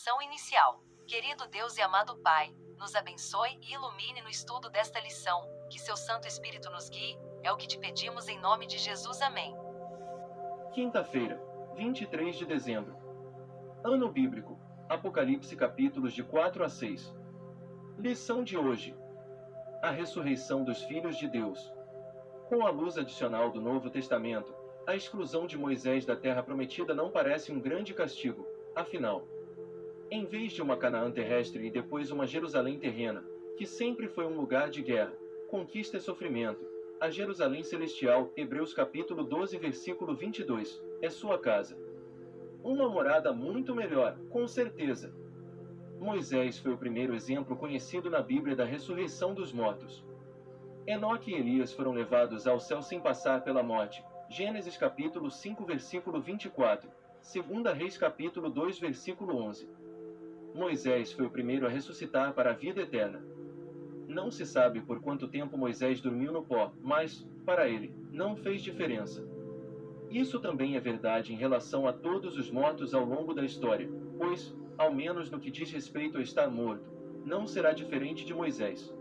Oração inicial. Querido Deus e amado Pai, nos abençoe e ilumine no estudo desta lição, que seu Santo Espírito nos guie, é o que te pedimos em nome de Jesus. Amém. Quinta-feira, 23 de dezembro. Ano bíblico. Apocalipse capítulos de 4 a 6. Lição de hoje. A ressurreição dos filhos de Deus. Com a luz adicional do Novo Testamento, a exclusão de Moisés da terra prometida não parece um grande castigo, afinal. Em vez de uma Canaã terrestre e depois uma Jerusalém terrena, que sempre foi um lugar de guerra, conquista e sofrimento, a Jerusalém celestial, Hebreus capítulo 12 versículo 22, é sua casa. Uma morada muito melhor, com certeza. Moisés foi o primeiro exemplo conhecido na Bíblia da ressurreição dos mortos. Enoque e Elias foram levados ao céu sem passar pela morte. Gênesis capítulo 5 versículo 24, 2 Reis capítulo 2 versículo 11. Moisés foi o primeiro a ressuscitar para a vida eterna. Não se sabe por quanto tempo Moisés dormiu no pó, mas, para ele, não fez diferença. Isso também é verdade em relação a todos os mortos ao longo da história, pois, ao menos no que diz respeito a estar morto, não será diferente de Moisés.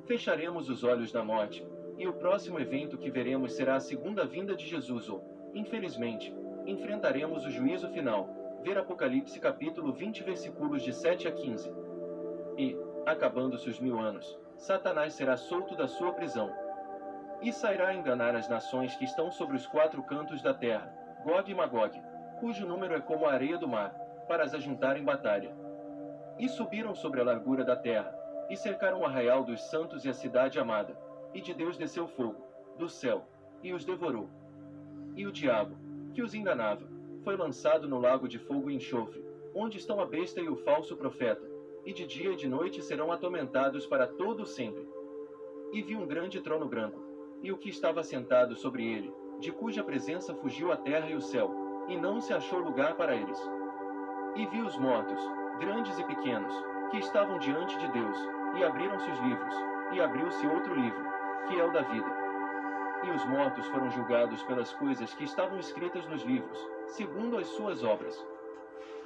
Fecharemos os olhos na morte, e o próximo evento que veremos será a segunda vinda de Jesus ou, infelizmente, enfrentaremos o juízo final. Ver Apocalipse capítulo 20 versículos de 7 a 15. E, acabando-se os 1000 anos, Satanás será solto da sua prisão. E sairá a enganar as nações que estão sobre os 4 cantos da terra, Gog e Magog, cujo número é como a areia do mar, para as ajuntar em batalha. E subiram sobre a largura da terra, e cercaram o arraial dos santos e a cidade amada, e de Deus desceu fogo, do céu, e os devorou. E o diabo, que os enganava, foi lançado no lago de fogo e enxofre, onde estão a besta e o falso profeta, e de dia e de noite serão atormentados para todo o sempre. E vi um grande trono branco, e o que estava sentado sobre ele, de cuja presença fugiu a terra e o céu, e não se achou lugar para eles. E vi os mortos, grandes e pequenos, que estavam diante de Deus, e abriram-se os livros, e abriu-se outro livro, que é o da vida. E os mortos foram julgados pelas coisas que estavam escritas nos livros, segundo as suas obras.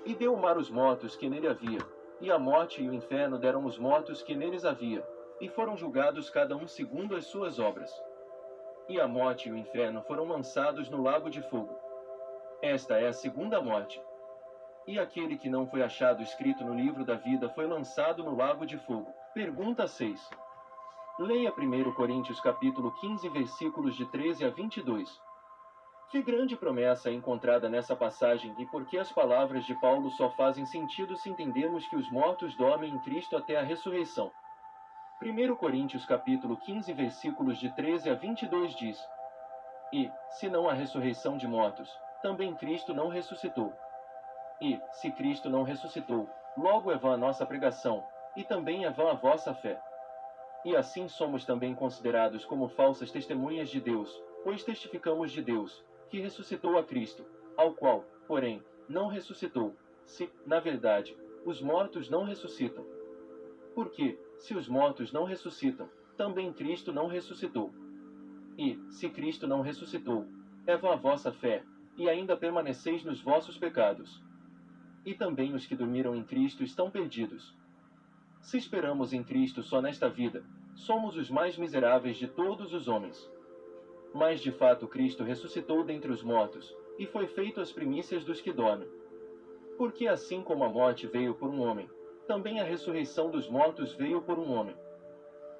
E deu o mar os mortos que nele havia, e a morte e o inferno deram os mortos que neles havia, e foram julgados cada um segundo as suas obras. E a morte e o inferno foram lançados no lago de fogo. Esta é a segunda morte. E aquele que não foi achado escrito no livro da vida foi lançado no lago de fogo. Pergunta 6. Leia 1 Coríntios capítulo 15 versículos de 13 a 22. Que grande promessa é encontrada nessa passagem e por que as palavras de Paulo só fazem sentido se entendermos que os mortos dormem em Cristo até a ressurreição. 1 Coríntios capítulo 15 versículos de 13 a 22 diz: E, se não há ressurreição de mortos, também Cristo não ressuscitou. E, se Cristo não ressuscitou, logo é vã a nossa pregação, e também é vã a vossa fé. E assim somos também considerados como falsas testemunhas de Deus, pois testificamos de Deus, que ressuscitou a Cristo, ao qual, porém, não ressuscitou, se, na verdade, os mortos não ressuscitam. Porque, se os mortos não ressuscitam, também Cristo não ressuscitou. E, se Cristo não ressuscitou, é vã a vossa fé, e ainda permaneceis nos vossos pecados. E também os que dormiram em Cristo estão perdidos. Se esperamos em Cristo só nesta vida, somos os mais miseráveis de todos os homens. Mas de fato Cristo ressuscitou dentre os mortos, e foi feito as primícias dos que dormem. Porque assim como a morte veio por um homem, também a ressurreição dos mortos veio por um homem.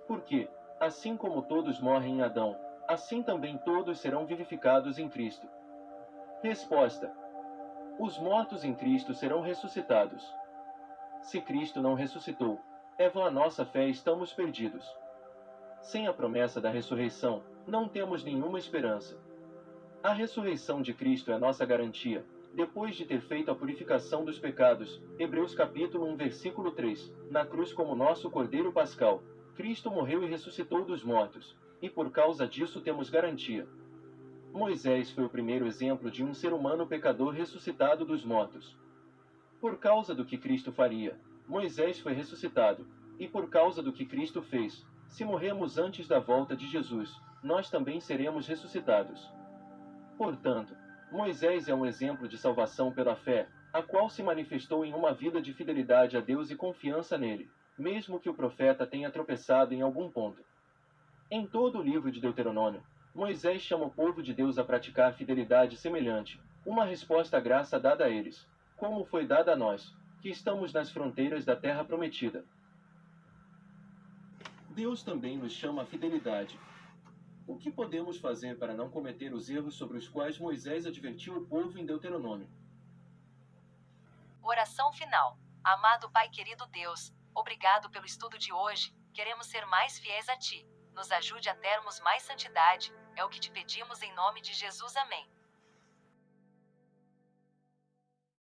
Porque, assim como todos morrem em Adão, assim também todos serão vivificados em Cristo. Resposta: os mortos em Cristo serão ressuscitados. Se Cristo não ressuscitou, é vã a nossa fé e estamos perdidos. Sem a promessa da ressurreição, não temos nenhuma esperança. A ressurreição de Cristo é nossa garantia, depois de ter feito a purificação dos pecados, Hebreus capítulo 1 versículo 3, na cruz como nosso Cordeiro Pascal, Cristo morreu e ressuscitou dos mortos, e por causa disso temos garantia. Moisés foi o primeiro exemplo de um ser humano pecador ressuscitado dos mortos. Por causa do que Cristo faria, Moisés foi ressuscitado, e por causa do que Cristo fez, se morremos antes da volta de Jesus, nós também seremos ressuscitados. Portanto, Moisés é um exemplo de salvação pela fé, a qual se manifestou em uma vida de fidelidade a Deus e confiança nele, mesmo que o profeta tenha tropeçado em algum ponto. Em todo o livro de Deuteronômio, Moisés chama o povo de Deus a praticar fidelidade semelhante, uma resposta à graça dada a eles, como foi dada a nós, que estamos nas fronteiras da terra prometida. Deus também nos chama à fidelidade. O que podemos fazer para não cometer os erros sobre os quais Moisés advertiu o povo em Deuteronômio? Oração final. Amado Pai querido Deus, obrigado pelo estudo de hoje. Queremos ser mais fiéis a Ti. Nos ajude a termos mais santidade. É o que te pedimos em nome de Jesus. Amém.